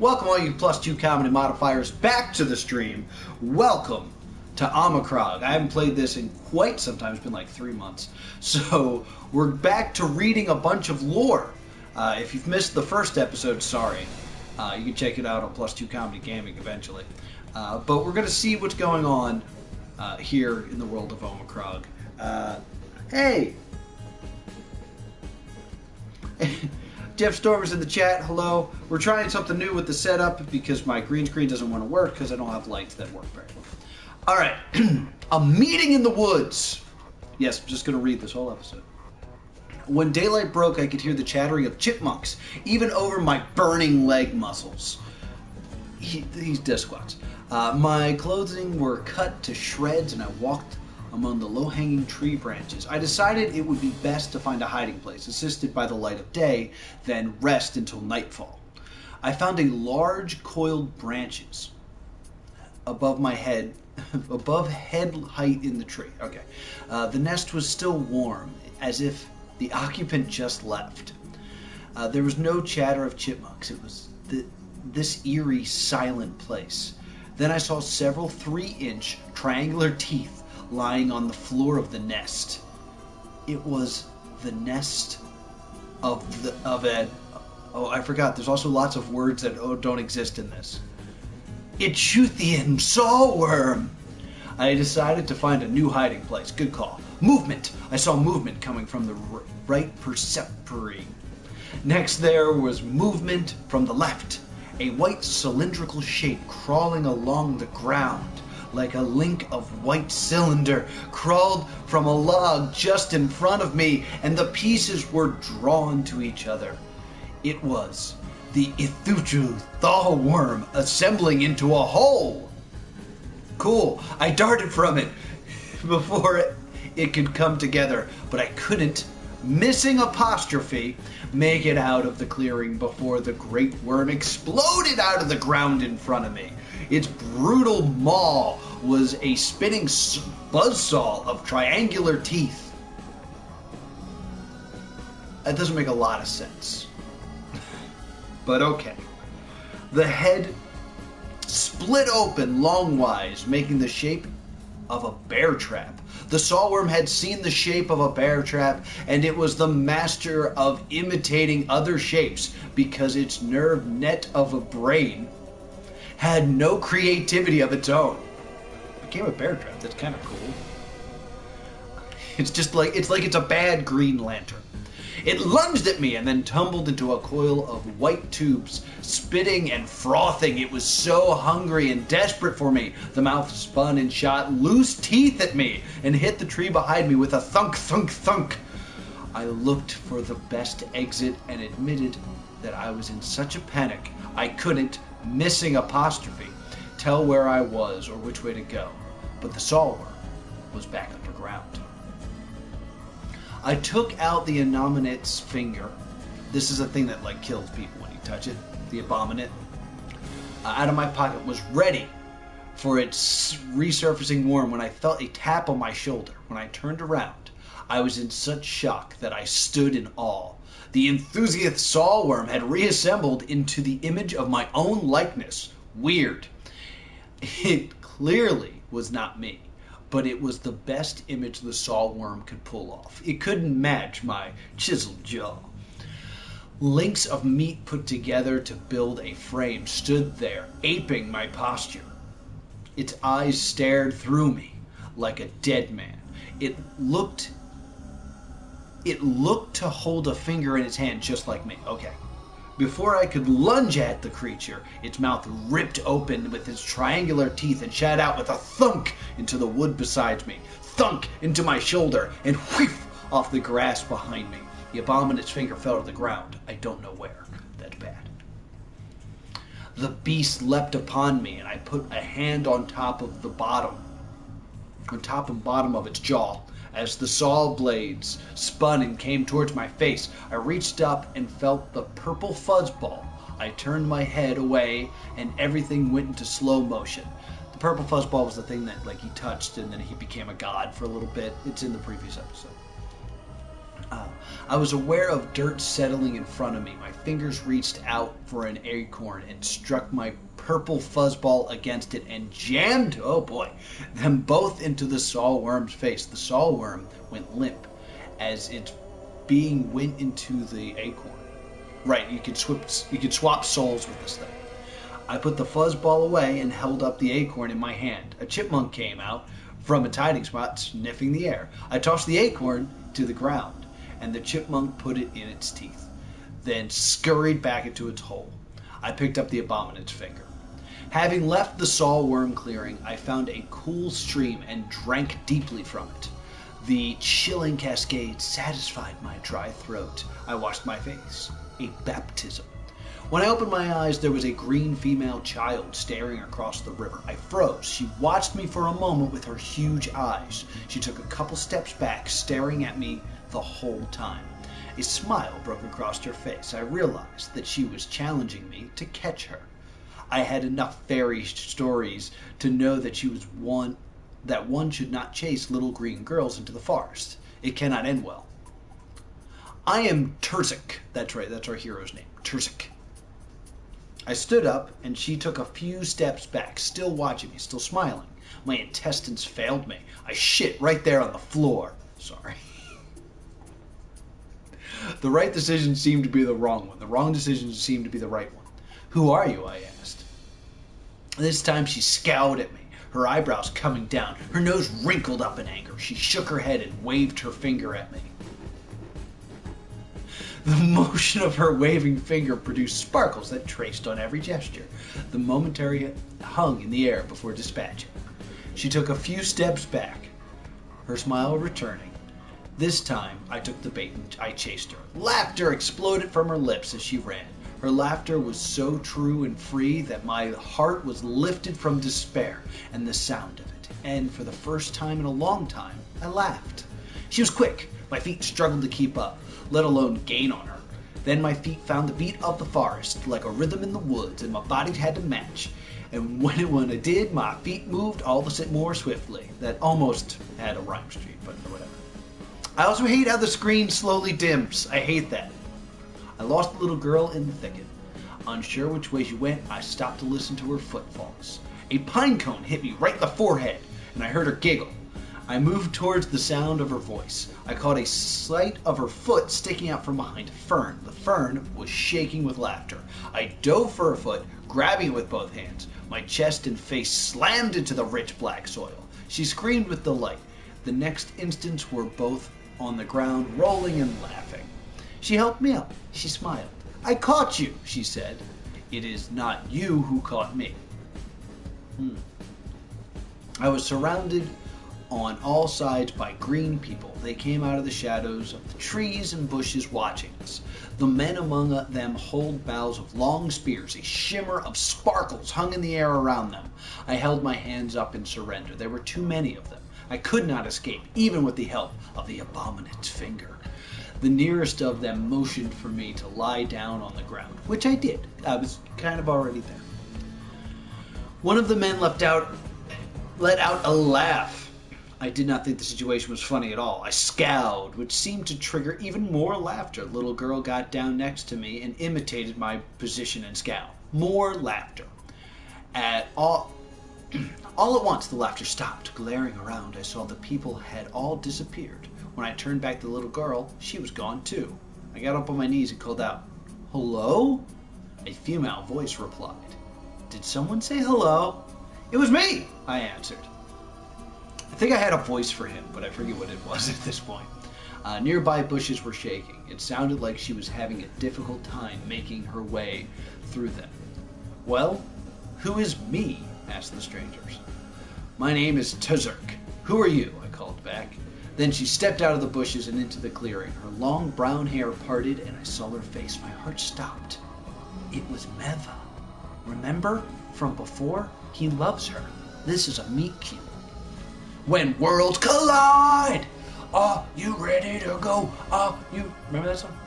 Welcome all you +2 comedy modifiers back to the stream. Welcome to Armikrog. I haven't played this in quite some time. It's been like 3 months. So we're back to reading a bunch of lore. If you've missed the first episode, sorry. You can check it out on +2 Comedy Gaming eventually. But we're going to see what's going on here in the world of Armikrog. Hey! Jeff Stormer's in the chat. Hello. We're trying something new with the setup because my green screen doesn't want to work because I don't have lights that work very well. Alright. A meeting in the woods. Yes, I'm just going to read this whole episode. When daylight broke, I could hear the chattering of chipmunks, even over my burning leg muscles. These death squats. My clothing were cut to shreds and I walked among the low-hanging tree branches. I decided it would be best to find a hiding place, assisted by the light of day, then rest until nightfall. I found a large coiled branches above my head, above head height in the tree. Okay. The nest was still warm, as if the occupant just left. There was no chatter of chipmunks. It was this eerie, silent place. Then I saw several 3-inch triangular teeth lying on the floor of the nest. It was the nest of a... Oh, I forgot. There's also lots of words that don't exist in this. Ichthyian sawworm. I decided to find a new hiding place. Good call. Movement. I saw movement coming from the right perceptory. Next there was movement from the left. A white cylindrical shape crawling along the ground like a link of white cylinder crawled from a log just in front of me, and the pieces were drawn to each other. It was the Ichthyian sawworm assembling into a whole. Cool. I darted from it before it could come together, but I couldn't, missing apostrophe, make it out of the clearing before the great worm exploded out of the ground in front of me. Its brutal maw was a spinning buzzsaw of triangular teeth. That doesn't make a lot of sense. But okay. The head split open longwise, making the shape of a bear trap. The sawworm had seen the shape of a bear trap, and it was the master of imitating other shapes because its nerve net of a brain had no creativity of its own. It became a bear trap. That's kind of cool. It's like it's a bad Green Lantern. It lunged at me and then tumbled into a coil of white tubes, spitting and frothing. It was so hungry and desperate for me. The mouth spun and shot loose teeth at me and hit the tree behind me with a thunk, thunk, thunk. I looked for the best exit and admitted that I was in such a panic I couldn't, missing apostrophe, tell where I was or which way to go. But the sawworm was back underground. I took out the Abominate's finger. This is a thing that kills people when you touch it. The Abominate. Out of my pocket, was ready for its resurfacing worm when I felt a tap on my shoulder. When I turned around, I was in such shock that I stood in awe. The Ichthyian sawworm had reassembled into the image of my own likeness. Weird. It clearly was not me, but it was the best image the sawworm could pull off. It couldn't match my chiseled jaw. Links of meat put together to build a frame stood there, aping my posture. Its eyes stared through me like a dead man. It looked to hold a finger in its hand just like me. Okay. Before I could lunge at the creature, its mouth ripped open with its triangular teeth and shot out with a thunk into the wood beside me, thunk into my shoulder, and whiff off the grass behind me. The Abominate's finger fell to the ground. I don't know where. That's bad. The beast leapt upon me, and I put a hand on top and bottom of its jaw. As the saw blades spun and came towards my face, I reached up and felt the purple fuzzball. I turned my head away, and everything went into slow motion. The purple fuzzball was the thing that he touched, and then he became a god for a little bit. It's in the previous episode. I was aware of dirt settling in front of me. My fingers reached out for an acorn and struck my purple fuzzball against it and jammed, oh boy, them both into the sawworm's face. The sawworm went limp as its being went into the acorn. Right, you could swap souls with this thing. I put the fuzzball away and held up the acorn in my hand. A chipmunk came out from its hiding spot, sniffing the air. I tossed the acorn to the ground, and the chipmunk put it in its teeth, then scurried back into its hole. I picked up the abominate's finger. Having left the sawworm clearing, I found a cool stream and drank deeply from it. The chilling cascade satisfied my dry throat. I washed my face. A baptism. When I opened my eyes, there was a green female child staring across the river. I froze. She watched me for a moment with her huge eyes. She took a couple steps back, staring at me the whole time. A smile broke across her face. I realized that she was challenging me to catch her. I had enough fairy stories to know that she was one should not chase little green girls into the forest. It cannot end well. I am Terzik. That's right, that's our hero's name, Terzik. I stood up, and she took a few steps back, still watching me, still smiling. My intestines failed me. I shit right there on the floor. Sorry. The right decision seemed to be the wrong one. The wrong decision seemed to be the right one. Who are you? I asked. This time she scowled at me, her eyebrows coming down, her nose wrinkled up in anger. She shook her head and waved her finger at me. The motion of her waving finger produced sparkles that traced on every gesture. The momentary hung in the air before dispatching. She took a few steps back, her smile returning. This time, I took the bait and I chased her. Laughter exploded from her lips as she ran. Her laughter was so true and free that my heart was lifted from despair and the sound of it. And for the first time in a long time, I laughed. She was quick. My feet struggled to keep up, let alone gain on her. Then my feet found the beat of the forest, like a rhythm in the woods, and my body had to match. And when it did, my feet moved all the more swiftly. That almost had a rhyme stream, but whatever. I also hate how the screen slowly dims. I hate that. I lost the little girl in the thicket. Unsure which way she went, I stopped to listen to her footfalls. A pine cone hit me right in the forehead, and I heard her giggle. I moved towards the sound of her voice. I caught a sight of her foot sticking out from behind a fern. The fern was shaking with laughter. I dove for her foot, grabbing it with both hands. My chest and face slammed into the rich black soil. She screamed with delight. The next instant we're both on the ground, rolling and laughing. She helped me up. She smiled. I caught you, she said. It is not you who caught me. I was surrounded on all sides by green people. They came out of the shadows of the trees and bushes watching us. The men among them hold boughs of long spears. A shimmer of sparkles hung in the air around them. I held my hands up in surrender. There were too many of them. I could not escape, even with the help of the abominate's finger. The nearest of them motioned for me to lie down on the ground, which I did. I was kind of already there. One of the men let out a laugh. I did not think the situation was funny at all. I scowled, which seemed to trigger even more laughter. The little girl got down next to me and imitated my position and scowl. More laughter. All at once, the laughter stopped. Glaring around, I saw the people had all disappeared. When I turned back to the little girl, she was gone too. I got up on my knees and called out, "Hello?" A female voice replied. Did someone say hello? It was me, I answered. I think I had a voice for him, but I forget what it was at this point. Nearby bushes were shaking. It sounded like she was having a difficult time making her way through them. Well, who is me? Asked the strangers. My name is Terzik. Who are you? I called back. Then she stepped out of the bushes and into the clearing. Her long brown hair parted, and I saw her face. My heart stopped. It was Meva. Remember from before? He loves her. This is a meet cute. When worlds collide, are you ready to go? Are you... Remember that song?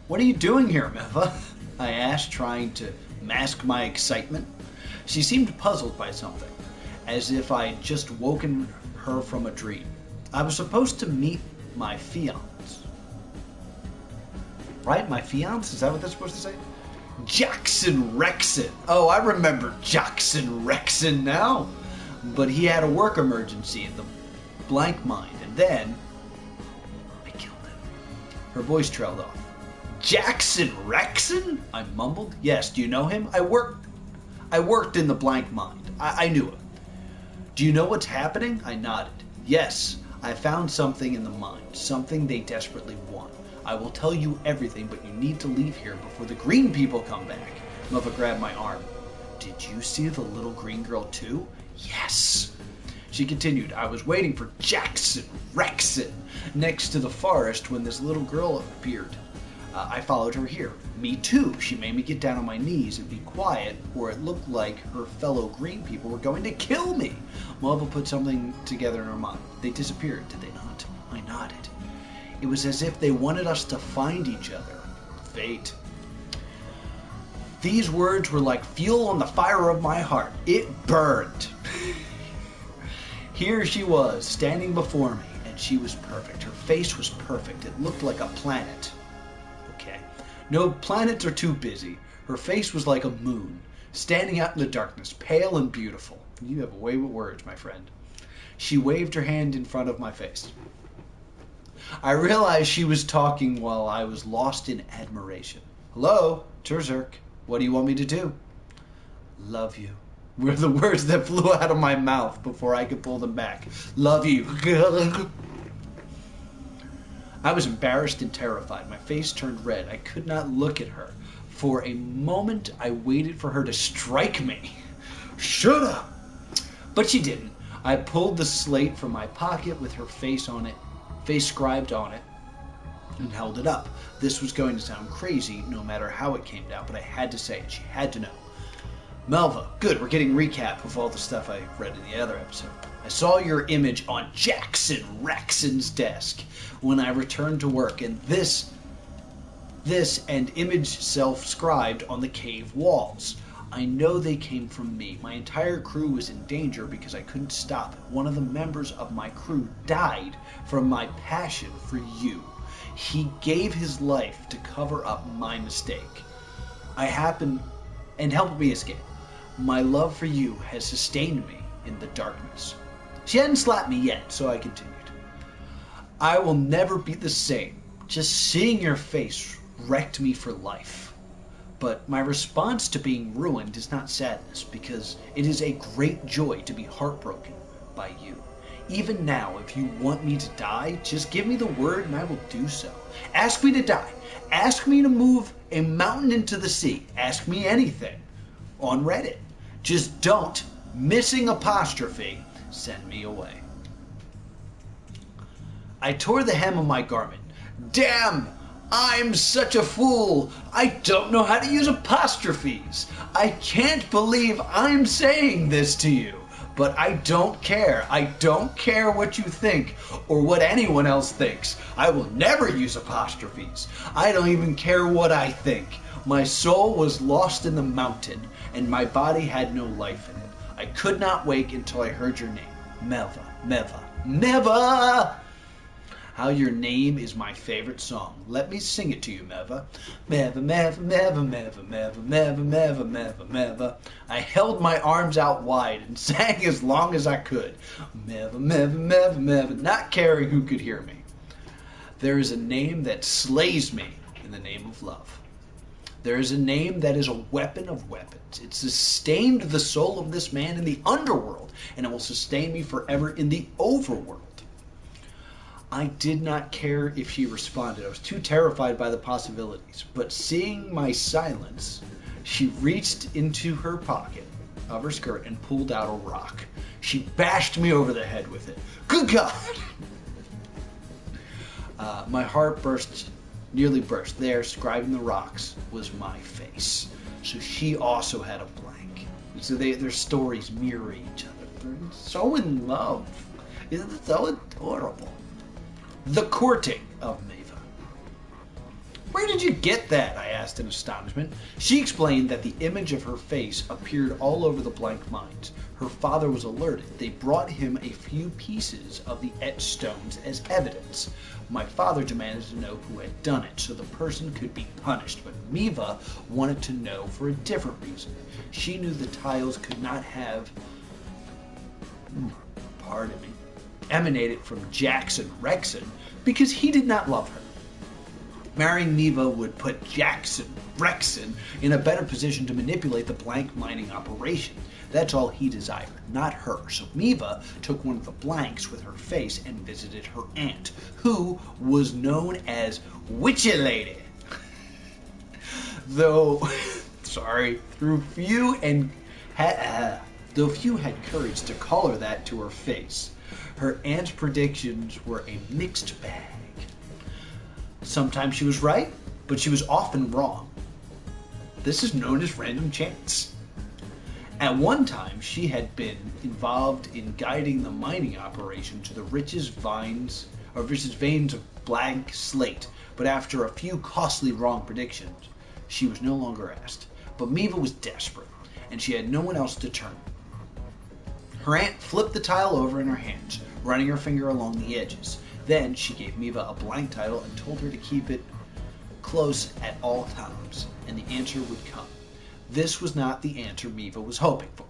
What are you doing here, Meva? I asked, trying to mask my excitement. She seemed puzzled by something, as if I'd just woken her from a dream. I was supposed to meet my fiance. Right? My fiance? Is that what that's supposed to say? Jackson Rexon. Oh, I remember Jackson Rexon now. But he had a work emergency in the blank mind, and then I killed him. Her voice trailed off. Jackson Rexon? I mumbled. Yes, do you know him? I worked in the blank mind. I knew him. Do you know what's happening? I nodded. Yes, I found something in the mind, something they desperately want. I will tell you everything, but you need to leave here before the green people come back. Melva grabbed my arm. Did you see the little green girl too? Yes. She continued, I was waiting for Jackson Rexon next to the forest when this little girl appeared. I followed her here. Me too. She made me get down on my knees and be quiet, or it looked like her fellow green people were going to kill me. Melva put something together in her mind. They disappeared, did they not? I nodded. It was as if they wanted us to find each other. Fate. These words were like fuel on the fire of my heart. It burned. Here she was, standing before me, and she was perfect. Her face was perfect. It looked like a planet. Okay. No, planets are too busy. Her face was like a moon, standing out in the darkness, pale and beautiful. You have a way with words, my friend. She waved her hand in front of my face. I realized she was talking while I was lost in admiration. Hello, Terzerk. What do you want me to do? Love you. Were the words that flew out of my mouth before I could pull them back. Love you. I was embarrassed and terrified. My face turned red. I could not look at her. For a moment, I waited for her to strike me. Shut up! But she didn't. I pulled the slate from my pocket with her face on it, face scribed on it, and held it up. This was going to sound crazy no matter how it came down, but I had to say it. She had to know. Melva, good, we're getting recap of all the stuff I read in the other episode. I saw your image on Jackson Rexon's desk when I returned to work, and this and image self-scribed on the cave walls. I know they came from me. My entire crew was in danger because I couldn't stop it. One of the members of my crew died from my passion for you. He gave his life to cover up my mistake. And helped me escape. My love for you has sustained me in the darkness. She hadn't slapped me yet, so I continued. I will never be the same. Just seeing your face wrecked me for life. But my response to being ruined is not sadness, because it is a great joy to be heartbroken by you. Even now, if you want me to die, just give me the word and I will do so. Ask me to die. Ask me to move a mountain into the sea. Ask me anything on Reddit. Just don't, missing apostrophe, send me away. I tore the hem of my garment. Damn! I'm such a fool! I don't know how to use apostrophes! I can't believe I'm saying this to you! But I don't care. I don't care what you think or what anyone else thinks. I will never use apostrophes. I don't even care what I think. My soul was lost in the mountain, and my body had no life in it. I could not wake until I heard your name. Melva, Melva, Melva! How Your Name is my favorite song. Let me sing it to you, Melva. Melva, Melva, Melva, Melva, Melva, Melva, Melva, Melva, Melva. I held my arms out wide and sang as long as I could. Melva, Melva, Melva, Melva, not caring who could hear me. There is a name that slays me in the name of love. There is a name that is a weapon of weapons. It sustained the soul of this man in the underworld, and it will sustain me forever in the overworld. I did not care if she responded. I was too terrified by the possibilities. But seeing my silence, she reached into her pocket of her skirt and pulled out a rock. She bashed me over the head with it. Good God! My heart nearly burst. There, scribing the rocks, was my face. So she also had a blank. So their stories mirror each other. They're so in love. Isn't it so adorable? The courting of Melva. "Where did you get that?" I asked in astonishment. She explained that the image of her face appeared all over the blank mines. Her father was alerted. They brought him a few pieces of the etched stones as evidence. My father demanded to know who had done it so the person could be punished, but Miva wanted to know for a different reason. She knew the tiles could not have, pardon me, emanated from Jackson Rexon because he did not love her. Marrying Miva would put Jackson Rexon in a better position to manipulate the blank mining operation. That's all he desired, not her. So Miva took one of the blanks with her face and visited her aunt, who was known as Witchy Lady. Though few had courage to call her that to her face. Her aunt's predictions were a mixed bag. Sometimes she was right, but she was often wrong. This is known as random chance. At one time, she had been involved in guiding the mining operation to the richest veins of blank slate, but after a few costly wrong predictions, she was no longer asked. But Miva was desperate, and she had no one else to turn. Her aunt flipped the tile over in her hands, running her finger along the edges. Then she gave Miva a blank tile and told her to keep it close at all times, and the answer would come. This was not the answer Miva was hoping for,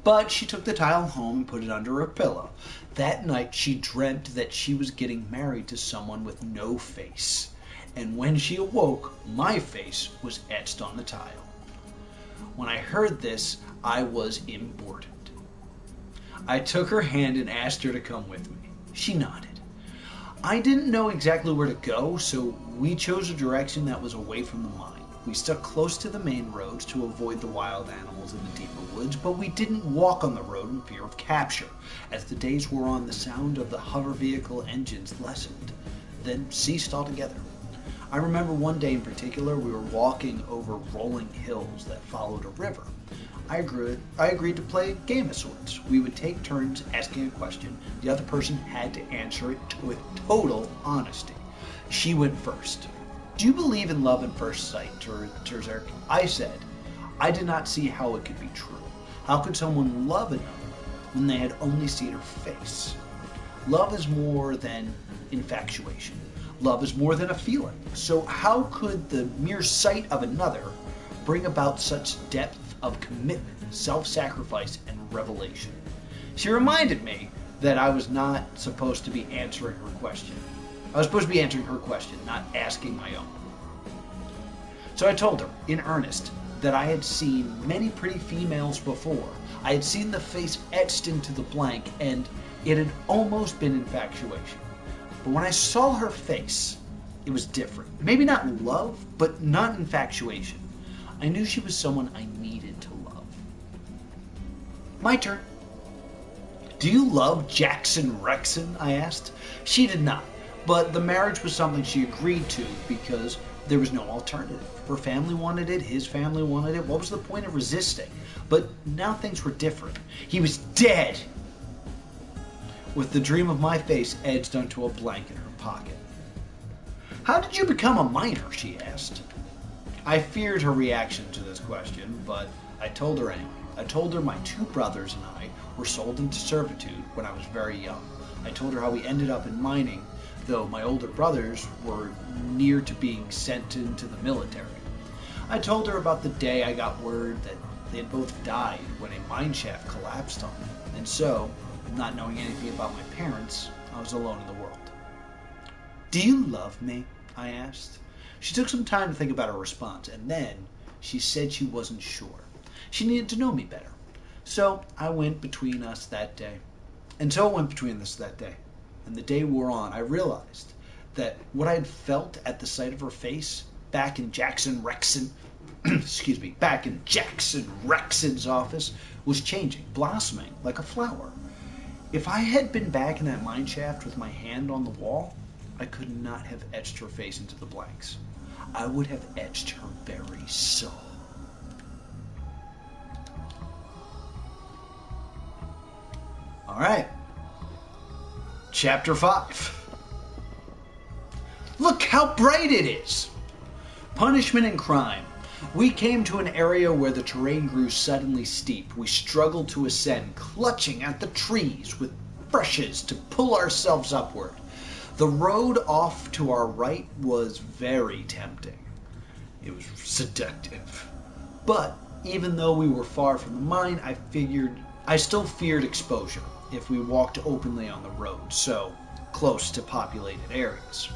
but she took the tile home and put it under her pillow. That night she dreamt that she was getting married to someone with no face, and when she awoke, my face was etched on the tile. When I heard this, I was important. I took her hand and asked her to come with me. She nodded. I didn't know exactly where to go, so we chose a direction that was away from the mine. We stuck close to the main roads to avoid the wild animals in the deeper woods, but we didn't walk on the road in fear of capture. As the days wore on, the sound of the hover vehicle engines lessened, then ceased altogether. I remember one day in particular, we were walking over rolling hills that followed a river. I agreed to play a game of sorts. We would take turns asking a question. The other person had to answer it with total honesty. She went first. "Do you believe in love at first sight, Terzerk?" I said. I did not see how it could be true. How could someone love another when they had only seen her face? Love is more than infatuation. Love is more than a feeling. So how could the mere sight of another bring about such depth of commitment, self-sacrifice, and revelation? She reminded me that I was not supposed to be answering her question. I was supposed to be answering her question, not asking my own. So I told her, in earnest, that I had seen many pretty females before. I had seen the face etched into the blank, and it had almost been infatuation. But when I saw her face, it was different. Maybe not love, but not infatuation. I knew she was someone I needed to love. My turn. "Do you love Jackson Rexon?" I asked. She did not. But the marriage was something she agreed to because there was no alternative. Her family wanted it, his family wanted it. What was the point of resisting? But now things were different. He was dead, with the dream of my face edged onto a blank in her pocket. "How did you become a miner?" she asked. I feared her reaction to this question, but I told her anyway. I told her my two brothers and I were sold into servitude when I was very young. I told her how we ended up in mining, though my older brothers were near to being sent into the military. I told her about the day I got word that they had both died when a mine shaft collapsed on them, and so, not knowing anything about my parents, I was alone in the world. "Do you love me?" I asked. She took some time to think about her response, and then she said she wasn't sure. She needed to know me better. So it went between us that day. And the day wore on. I realized that what I had felt at the sight of her face back in Jackson Rexon's office was changing, blossoming like a flower. If I had been back in that mine shaft with my hand on the wall, I could not have etched her face into the blanks. I would have etched her very soul. All right. Chapter 5. "Look how bright it is!" Punishment and crime. We came to an area where the terrain grew suddenly steep. We struggled to ascend, clutching at the trees with brushes to pull ourselves upward. The road off to our right was very tempting. It was seductive. But even though we were far from the mine, I still feared exposure if we walked openly on the road, so close to populated areas.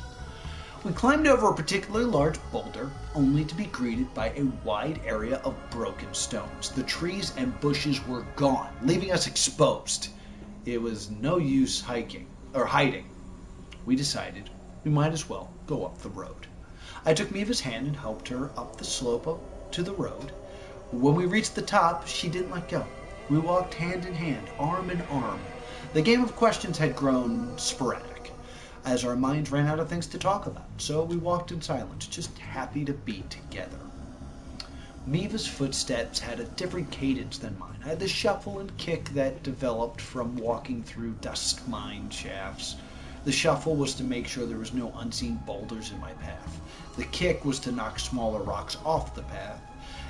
We climbed over a particularly large boulder, only to be greeted by a wide area of broken stones. The trees and bushes were gone, leaving us exposed. It was no use hiding. We decided we might as well go up the road. I took Miva's hand and helped her up the slope to the road. When we reached the top, she didn't let go. We walked hand in hand, arm in arm. The game of questions had grown sporadic, as our minds ran out of things to talk about, so we walked in silence, just happy to be together. Miva's footsteps had a different cadence than mine. I had the shuffle and kick that developed from walking through dust mine shafts. The shuffle was to make sure there was no unseen boulders in my path. The kick was to knock smaller rocks off the path,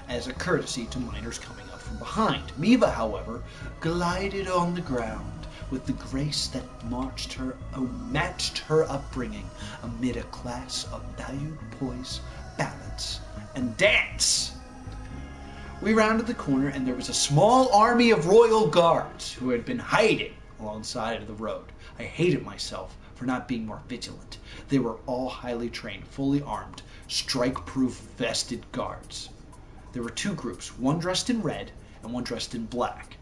as a courtesy to miners coming up from behind. Miva, however, glided on the ground with the grace that matched her upbringing amid a class of valued poise, balance, and dance. We rounded the corner, and there was a small army of royal guards who had been hiding alongside of the road. I hated myself for not being more vigilant. They were all highly trained, fully armed, strike-proof vested guards. There were two groups, one dressed in red and one dressed in black.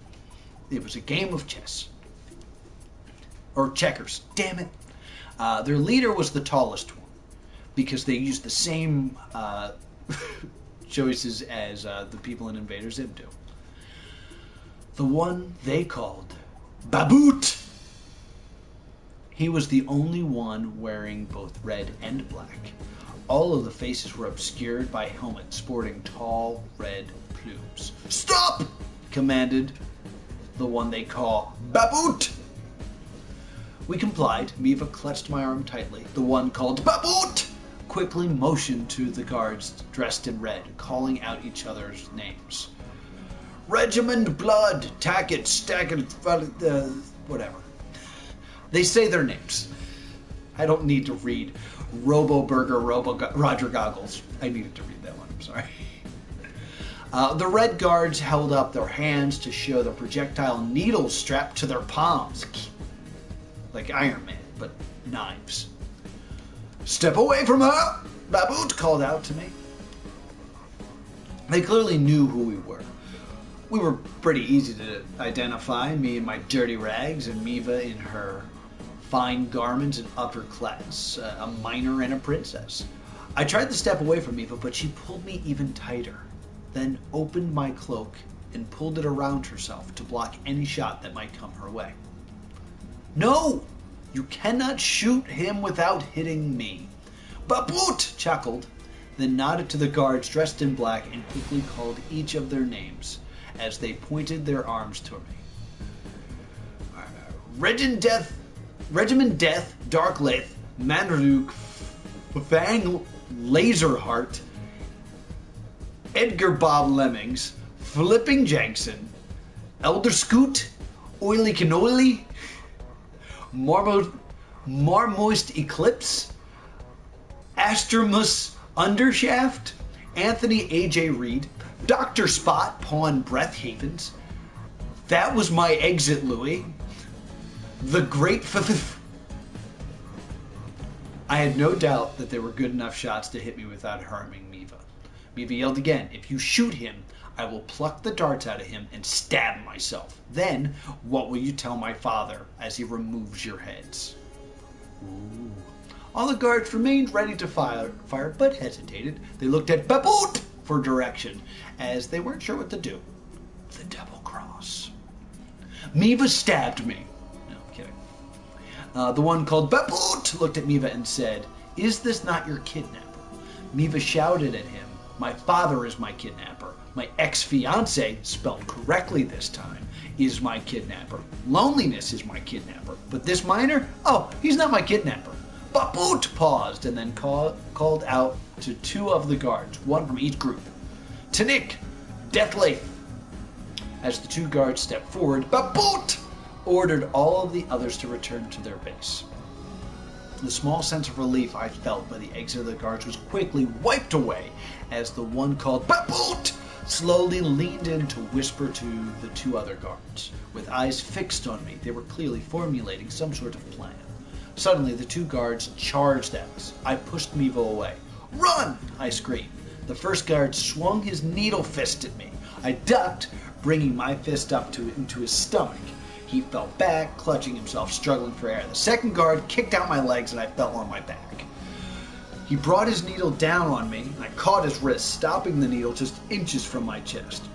It was a game of chess. Or checkers, damn it. Their leader was the tallest one, because they used the same choices as the people in Invader Zim do. The one they called Baboot. He was the only one wearing both red and black. All of the faces were obscured by helmets sporting tall red plumes. "Stop!" commanded the one they call Baboot. We complied. Miva clutched my arm tightly. The one called Baboot quickly motioned to the guards dressed in red, calling out each other's names. Regiment Blood, Tackett, Stackett, whatever. They say their names. I don't need to read Robo Burger, Roger Goggles. I needed to read that one, I'm sorry. The red guards held up their hands to show the projectile needles strapped to their palms. Like Iron Man, but knives. "Step away from her!" Baboot called out to me. They clearly knew who we were. We were pretty easy to identify, me in my dirty rags and Miva in her fine garments and upper class, a miner and a princess. I tried to step away from Miva, but she pulled me even tighter, then opened my cloak and pulled it around herself to block any shot that might come her way. "No! You cannot shoot him without hitting me." Baboot chuckled, then nodded to the guards dressed in black and quickly called each of their names as they pointed their arms toward me. Regiment Death, Dark Lith, Manruk, Fang Laserheart, Edgar Bob Lemmings, Flipping Jackson, Elder Scoot, Oily Cannoli, Marmoist Eclipse, Astramus Undershaft, Anthony A.J. Reed, Dr. Spot, Pawn Breath Havens, That Was My Exit Louis, The Great I had no doubt that they were good enough shots to hit me without harming Miva. Miva yelled again, "If you shoot him, I will pluck the darts out of him and stab myself. Then, what will you tell my father as he removes your heads?" Ooh. All the guards remained ready to fire, but hesitated. They looked at Baboot for direction, as they weren't sure what to do. The double cross. Miva stabbed me. No, I'm kidding. The one called Baboot looked at Miva and said, "Is this not your kidnapper?" Miva shouted at him, "My father is my kidnapper. My ex-fiancé, spelled correctly this time, is my kidnapper. Loneliness is my kidnapper. But this miner? Oh, he's not my kidnapper. Baboot paused and then called out to two of the guards, one from each group. Tanik, Deathleith. As the two guards stepped forward, Baboot ordered all of the others to return to their base. The small sense of relief I felt by the exit of the guards was quickly wiped away as the one called Baboot slowly leaned in to whisper to the two other guards. With eyes fixed on me, they were clearly formulating some sort of plan. Suddenly, the two guards charged at us. I pushed Miva away. Run! I screamed. The first guard swung his needle fist at me. I ducked, bringing my fist up into his stomach. He fell back, clutching himself, struggling for air. The second guard kicked out my legs and I fell on my back. He brought his needle down on me, and I caught his wrist, stopping the needle just inches from my chest.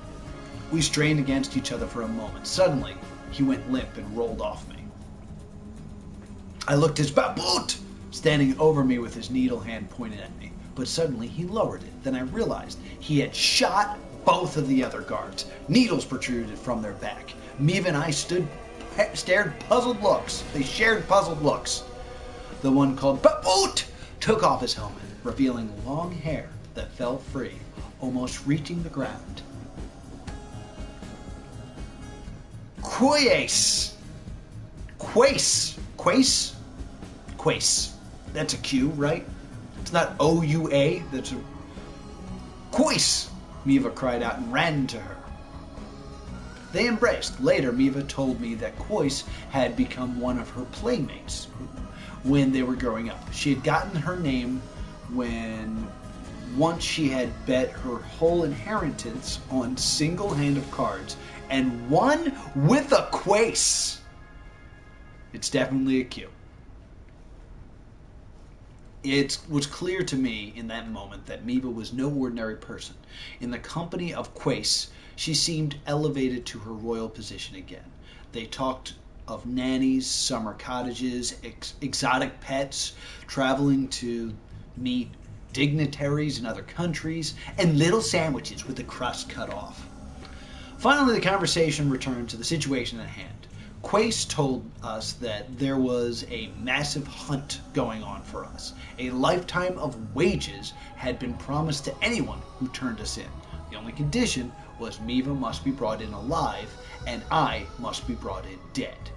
We strained against each other for a moment. Suddenly, he went limp and rolled off me. I looked at Baboot, standing over me with his needle hand pointed at me. But suddenly, he lowered it. Then I realized he had shot both of the other guards. Needles protruded from their back. Miva and I stared puzzled looks. They shared puzzled looks. The one called Baboot took off his helmet, revealing long hair that fell free, almost reaching the ground. Quace. That's a Q, right? It's not O-U-A. That's a... Quace! Miva cried out and ran to her. They embraced. Later, Miva told me that Quois had become one of her playmates when they were growing up. She had gotten her name when once she had bet her whole inheritance on single hand of cards and won with a Quace. It's definitely a Q. It was clear to me in that moment that Miva was no ordinary person. In the company of Quace, she seemed elevated to her royal position again. They talked of nannies, summer cottages, exotic pets, traveling to meet dignitaries in other countries, and little sandwiches with the crust cut off. Finally, the conversation returned to the situation at hand. Quace told us that there was a massive hunt going on for us. A lifetime of wages had been promised to anyone who turned us in. The only condition was Miva must be brought in alive, and I must be brought in dead.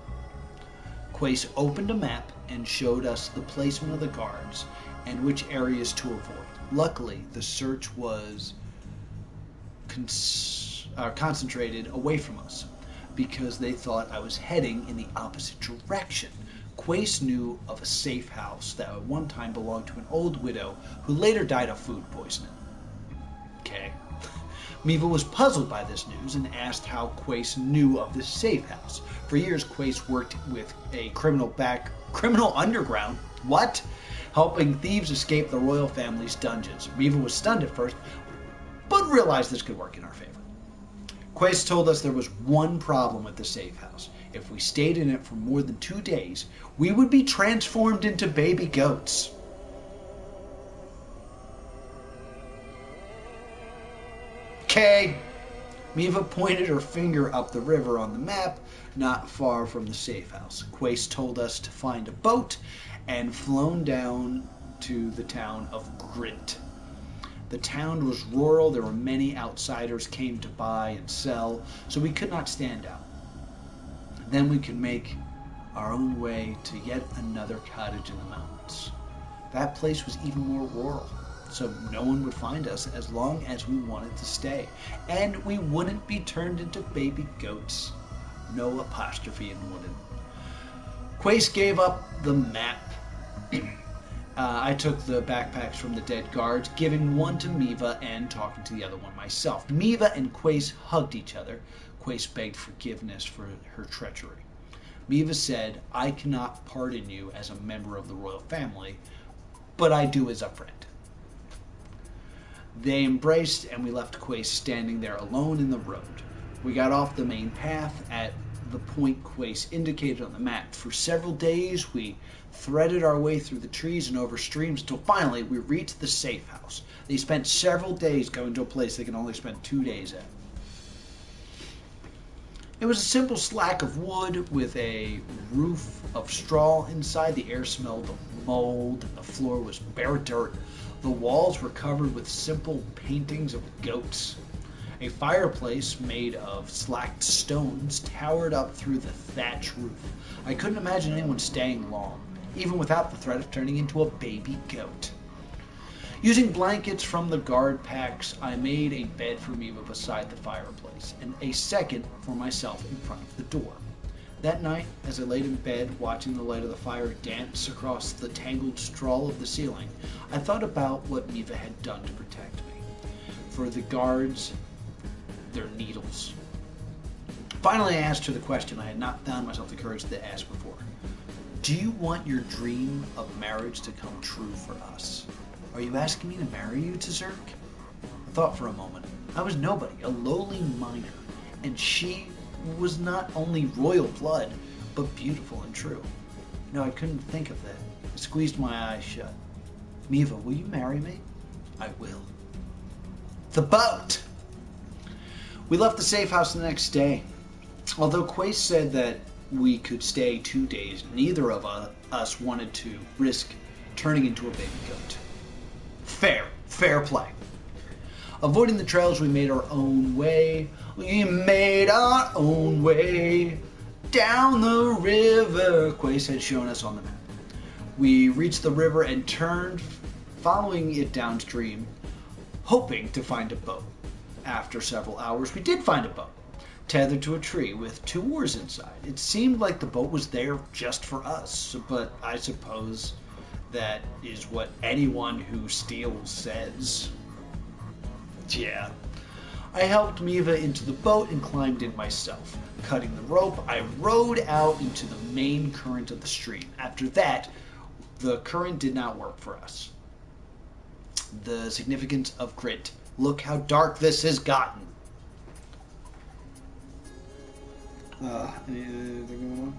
Quace opened a map and showed us the placement of the guards and which areas to avoid. Luckily, the search was concentrated away from us, because they thought I was heading in the opposite direction. Quace knew of a safe house that at one time belonged to an old widow who later died of food poisoning. Okay. Miva was puzzled by this news and asked how Quace knew of this safe house. For years, Quace worked with a criminal underground, helping thieves escape the royal family's dungeons. Miva was stunned at first, but realized this could work in our favor. Quace told us there was one problem with the safe house. If we stayed in it for more than 2 days, we would be transformed into baby goats. Okay. Miva pointed her finger up the river on the map, not far from the safe house. Quace told us to find a boat and flown down to the town of Grit. The town was rural. There were many outsiders came to buy and sell, so we could not stand out. Then we could make our own way to yet another cottage in the mountains. That place was even more rural, so no one would find us as long as we wanted to stay. And we wouldn't be turned into baby goats. No apostrophe in wooden. Quace gave up the map. I took the backpacks from the dead guards, giving one to Miva and talking to the other one myself. Miva and Quace hugged each other. Quace begged forgiveness for her treachery. Miva said, I cannot pardon you as a member of the royal family, but I do as a friend. They embraced and we left Quace standing there alone in the road. We got off the main path at the point Quace indicated on the map. For several days we threaded our way through the trees and over streams until finally we reached the safe house. They spent several days going to a place they can only spend 2 days at. It was a simple slack of wood with a roof of straw inside. The air smelled mold, and the floor was bare dirt. The walls were covered with simple paintings of goats. A fireplace made of slacked stones towered up through the thatch roof. I couldn't imagine anyone staying long, even without the threat of turning into a baby goat. Using blankets from the guard packs, I made a bed for Miva beside the fireplace, and a second for myself in front of the door. That night, as I laid in bed, watching the light of the fire dance across the tangled straw of the ceiling, I thought about what Miva had done to protect me. For the guards, their needles. Finally, I asked her the question I had not found myself the courage to ask before. Do you want your dream of marriage to come true for us? Are you asking me to marry you to Zerk? I thought for a moment. I was nobody, a lowly miner, and she was not only royal blood, but beautiful and true. No, I couldn't think of that. I squeezed my eyes shut. Miva, will you marry me? I will. The boat! We left the safe house the next day. Although Quace said that we could stay 2 days, neither of us wanted to risk turning into a baby goat. Fair play. Avoiding the trails, we made our own way. We made our own way down the river Quace had shown us on the map. We reached the river and turned, following it downstream, hoping to find a boat. After several hours, we did find a boat, tethered to a tree with 2 oars inside. It seemed like the boat was there just for us, but I suppose that is what anyone who steals says. Yeah. I helped Miva into the boat and climbed in myself. Cutting the rope, I rowed out into the main current of the stream. After that, the current did not work for us. The significance of grit. Look how dark this has gotten. Anything going on?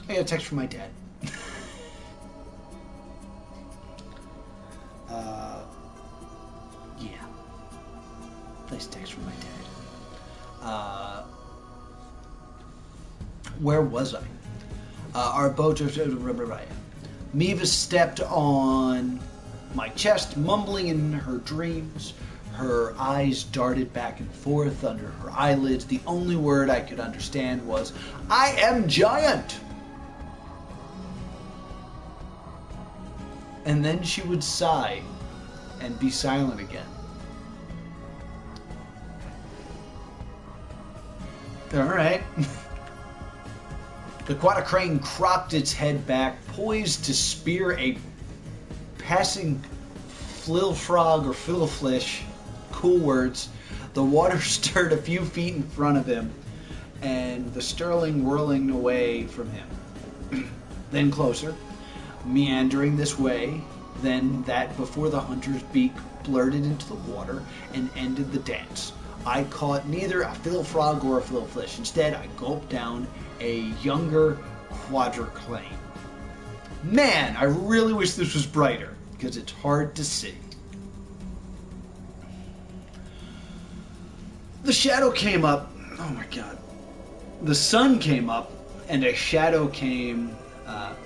I got a text from my dad. Yeah. Nice text from my dad. Where was I? Our boat. Miva stepped on my chest, mumbling in her dreams. Her eyes darted back and forth under her eyelids. The only word I could understand was, "I am giant!" And then she would sigh and be silent again. All right. The quadricrane cropped its head back, poised to spear a passing flillfrog or fiddlefish. Cool words. The water stirred a few feet in front of him, and the sterling whirling away from him. Then closer, meandering this way, then that before the hunter's beak blurted into the water and ended the dance. I caught neither a fiddlefrog or a fiddlefish. Instead, I gulped down a younger quadricrane. Man, I really wish this was brighter, because it's hard to see. The shadow came up. Oh my god. The sun came up, and a shadow came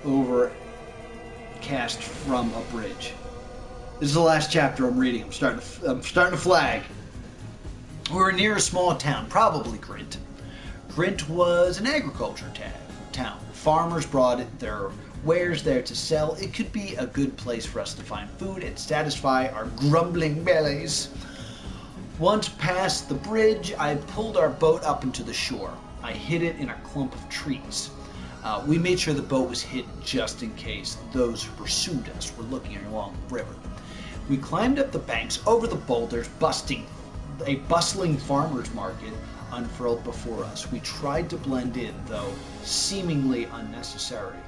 overcast from a bridge. This is the last chapter I'm reading. I'm starting to flag. We were near a small town, probably Grint. Grint was an agriculture town. Farmers brought their wares there to sell. It could be a good place for us to find food and satisfy our grumbling bellies. Once past the bridge, I pulled our boat up into the shore. I hid it in a clump of trees. We made sure the boat was hidden just in case those who pursued us were looking along the river. We climbed up the banks, over the boulders, a bustling farmer's market unfurled before us. We tried to blend in, though seemingly unnecessary,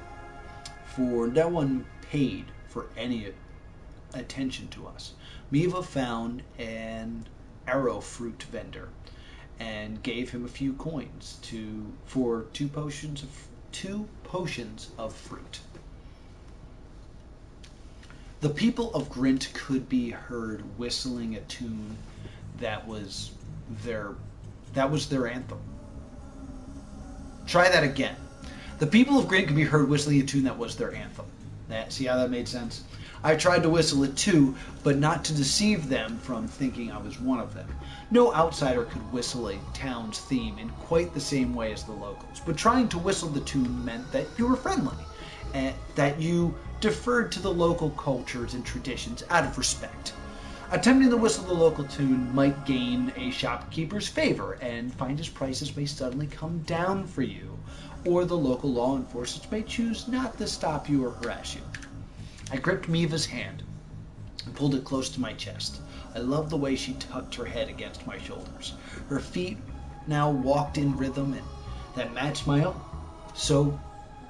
for no one paid for any attention to us. Miva found an arrow fruit vendor and gave him a few coins for two potions of fruit. The people of Grint could be heard whistling a tune that was their That was their anthem. Try that again. The people of Grint could be heard whistling a tune that was their anthem. See how that made sense? I tried to whistle it too, but not to deceive them from thinking I was one of them. No outsider could whistle a town's theme in quite the same way as the locals, but trying to whistle the tune meant that you were friendly, and that you deferred to the local cultures and traditions out of respect. Attempting to whistle the local tune might gain a shopkeeper's favor and find his prices may suddenly come down for you, or the local law enforcement may choose not to stop you or harass you. I gripped Miva's hand and pulled it close to my chest. I loved the way she tucked her head against my shoulders. Her feet now walked in rhythm and that matched my own, so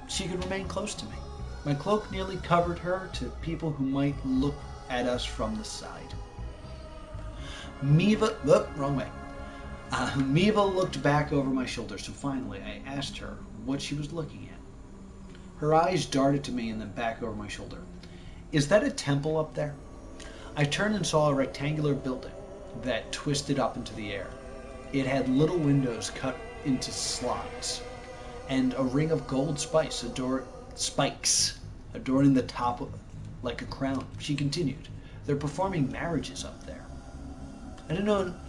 she could remain close to me. My cloak nearly covered her to people who might look at us from the side. Miva looked back over my shoulder, so finally I asked her what she was looking at. Her eyes darted to me and then back over my shoulder. Is that a temple up there? I turned and saw a rectangular building that twisted up into the air. It had little windows cut into slots and a ring of gold spikes adorning the top like a crown. She continued, they're performing marriages up there.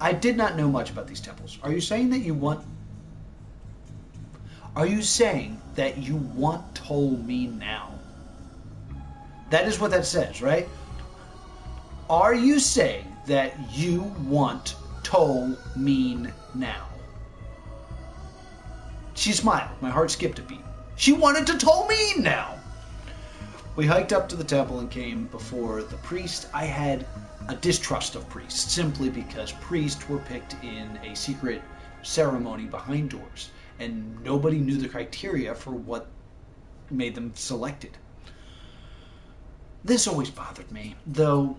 I did not know much about these temples. Are you saying that you want toll me now? That is what that says, right? Are you saying that you want toll mean now? She smiled. My heart skipped a beat. She wanted to toll me now. We hiked up to the temple and came before the priest. I had a distrust of priests, simply because priests were picked in a secret ceremony behind doors, and nobody knew the criteria for what made them selected. This always bothered me, though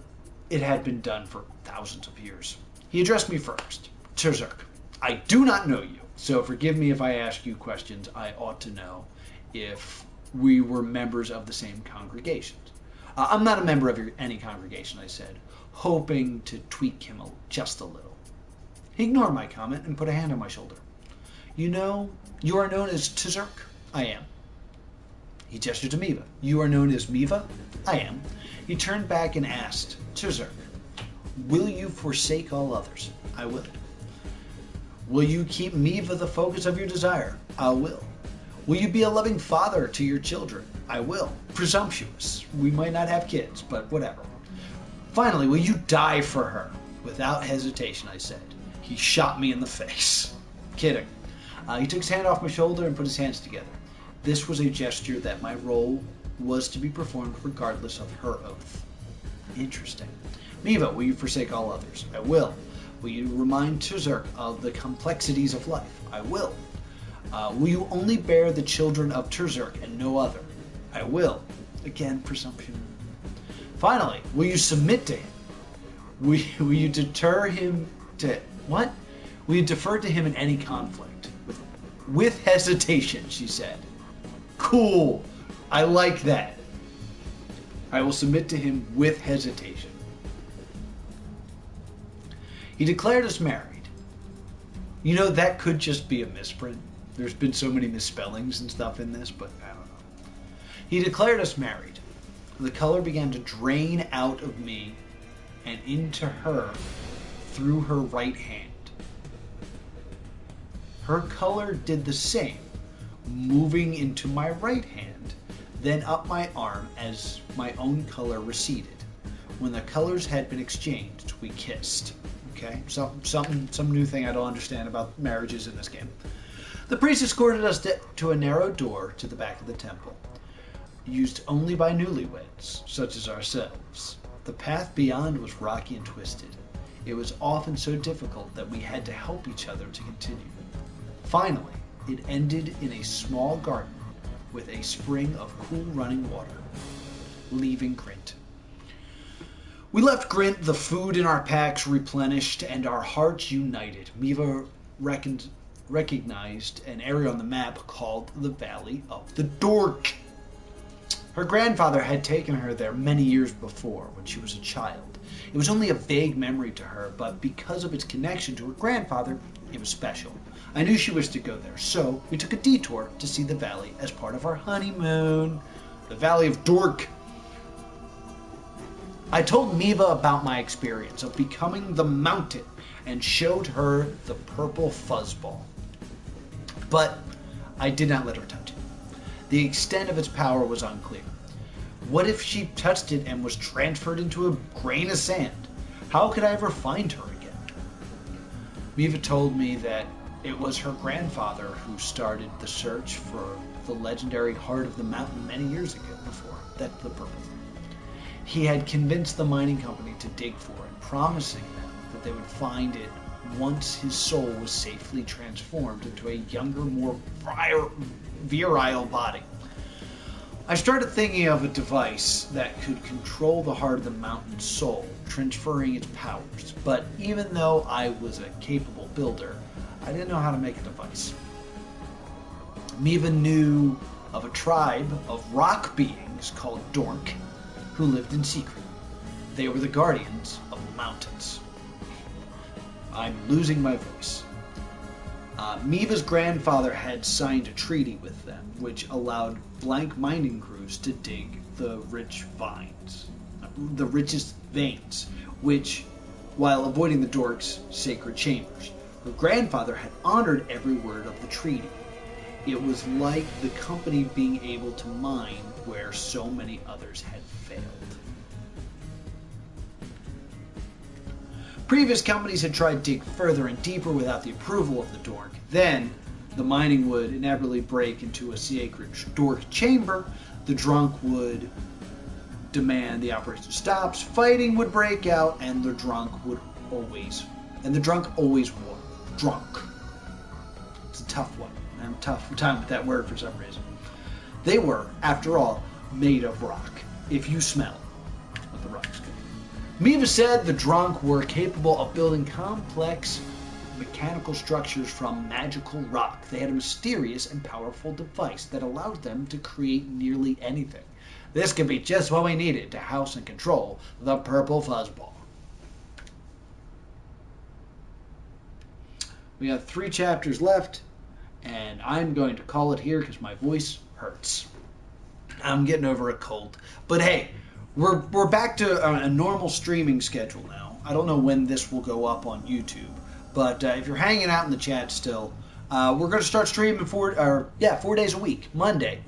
it had been done for thousands of years. He addressed me first. Terzerk, I do not know you, so forgive me if I ask you questions I ought to know if we were members of the same congregation. I'm not a member of any congregation, I said, hoping to tweak him just a little. He ignored my comment and put a hand on my shoulder. You are known as Terzerk? I am. He gestured to Miva. You are known as Miva? I am. He turned back and asked, Terzerk, will you forsake all others? I will. Will you keep Miva the focus of your desire? I will. Will you be a loving father to your children? I will. Presumptuous. We might not have kids, but whatever. Finally, will you die for her? Without hesitation, I said. He shot me in the face. Kidding. He took his hand off my shoulder and put his hands together. This was a gesture that my role was to be performed regardless of her oath. Interesting. Miva, will you forsake all others? I will. Will you remind Terzerk of the complexities of life? I will. Will you only bear the children of Terzerk and no other? I will. Again, presumption. Finally, will you submit to him? Will you deter him to... What? Will you defer to him in any conflict? With hesitation, she said. Cool. I like that. I will submit to him with hesitation. He declared us married. That could just be a misprint. There's been so many misspellings and stuff in this, but I don't know. He declared us married. The color began to drain out of me and into her through her right hand. Her color did the same, moving into my right hand, then up my arm as my own color receded. When the colors had been exchanged, we kissed. Okay, some new thing I don't understand about marriages in this game. The priest escorted us to a narrow door to the back of the temple, used only by newlyweds, such as ourselves. The path beyond was rocky and twisted. It was often so difficult that we had to help each other to continue. Finally, it ended in a small garden with a spring of cool running water, leaving Grint. We left Grint, the food in our packs replenished, and our hearts united. Miva recognized an area on the map called the Valley of the Dork. Her grandfather had taken her there many years before, when she was a child. It was only a vague memory to her, but because of its connection to her grandfather, It was special. I knew she wished to go there, so we took a detour to see the valley as part of our honeymoon. The Valley of Dork. I told Miva about my experience of becoming the mountain and showed her the purple fuzzball. But I did not let her touch it. The extent of its power was unclear. What if she touched it and was transferred into a grain of sand? How could I ever find her again? Miva told me that it was her grandfather who started the search for the legendary Heart of the Mountain many years ago before. That's the purple. He had convinced the mining company to dig for it, promising them that they would find it once his soul was safely transformed into a younger, more virile body. I started thinking of a device that could control the Heart of the Mountain's soul, transferring its powers. But even though I was a capable builder, I didn't know how to make a device. Miva knew of a tribe of rock beings called Dork who lived in secret. They were the guardians of the mountains. I'm losing my voice. Miva's grandfather had signed a treaty with them, which allowed blank mining crews to dig the richest veins, which, while avoiding the Dork's sacred chambers. Her grandfather had honored every word of the treaty. It was like the company being able to mine where so many others had failed. Previous companies had tried to dig further and deeper without the approval of the Dork. Then, the mining would inevitably break into a sacred Dork chamber. The drunk would demand the operation stops. Fighting would break out, and the drunk always won. Drunk. It's a tough one. I'm tough time with that word for some reason. They were, after all, made of rock. If you smell what the rock's good. Miva said the drunk were capable of building complex mechanical structures from magical rock. They had a mysterious and powerful device that allowed them to create nearly anything. This could be just what we needed to house and control the purple fuzzball. We have 3 chapters left, and I'm going to call it here because my voice hurts. I'm getting over a cold. But hey, we're back to a normal streaming schedule now. I don't know when this will go up on YouTube, but if you're hanging out in the chat still, we're going to start streaming 4 days a week. Monday,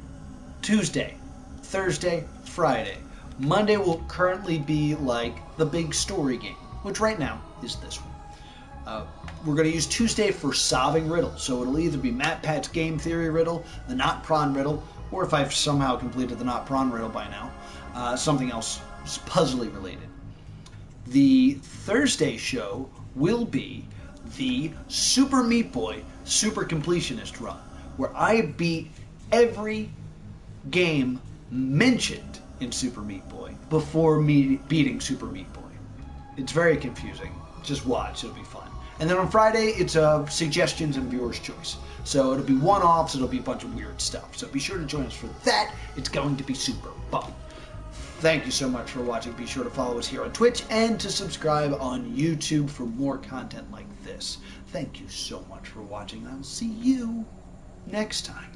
Tuesday, Thursday, Friday. Monday will currently be like the big story game, which right now is this one. We're going to use Tuesday for solving riddles, so it'll either be Matt Pat's game theory riddle, the not prawn riddle, or if I've somehow completed the not prawn riddle by now, something else puzzly related. The Thursday show will be the Super Meat Boy Super Completionist run, where I beat every game mentioned in Super Meat Boy before beating Super Meat Boy. It's very confusing. Just watch, it'll be fun. And then on Friday, it's suggestions and viewer's choice. So it'll be one-offs, it'll be a bunch of weird stuff. So be sure to join us for that. It's going to be super fun. Thank you so much for watching. Be sure to follow us here on Twitch and to subscribe on YouTube for more content like this. Thank you so much for watching. I'll see you next time.